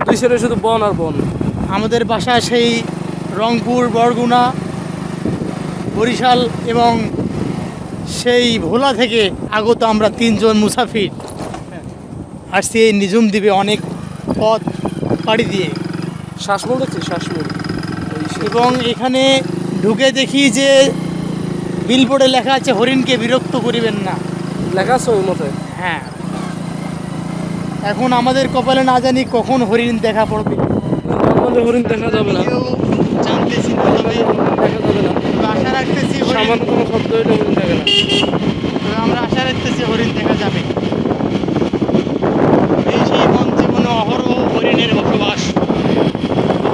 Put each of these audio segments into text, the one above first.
দুই সাইডে শুধু বন আর বন। আমাদের বাসা সেই রংপুর, বরগুনা, বরিশাল এবং সেই ভোলা থেকে আগত আমরা 3 জন মুসাফির আসছি এই নিঝুম দ্বীপে অনেক পথ পাড়ি দিয়ে। শ্বাসমূল দেখছি, শ্বাসমূল। এবং এখানে ঢুকে দেখি যে বিলবোর্ডে লেখা আছে হরিণকে বিরক্ত করিবেন না। লেখা আছে ওই মতে? হ্যাঁ। এখন আমাদের কপালে না জানি কখন হরিণ দেখা পড়বে। হরিণ দেখা যাবে না, জানতে চিন্তা হবে, দেখা যাবে না। আশা রাখতেছি সামান্য কোনো শব্দ হইলে হরিণ থাকে না। আমরা আশা রাখতেছি হরিণ দেখা যাবে। এই সেই মঞ্চে কোনো অহরহ হরিণের বসবাস,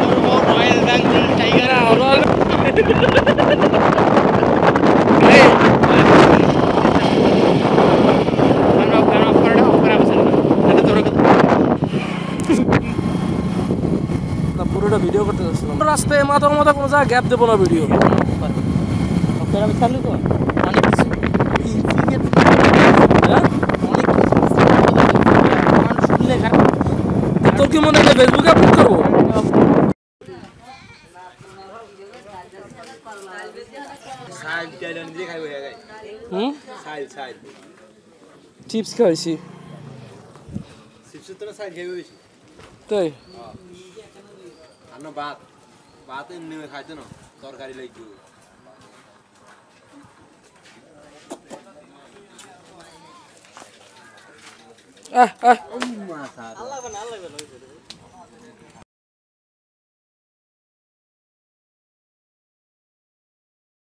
অহরহ রয়্যাল বেঙ্গল টাইগার। পুরোটা ভিডিও করতে যাচ্ছিলাম রাস্তায়, মাথা মাথা কোনো জায়গায় গ্যাপ দেবো না ভিডিও। চালু তো অনেক কিছু, তোর কি মনে হয় ফেসবুকে আপলোড করবো? চিপস খাইছি তাই। ভাত এমনি খাইতো না, তরকারি লাগতো। আহ আহ আল্লাহ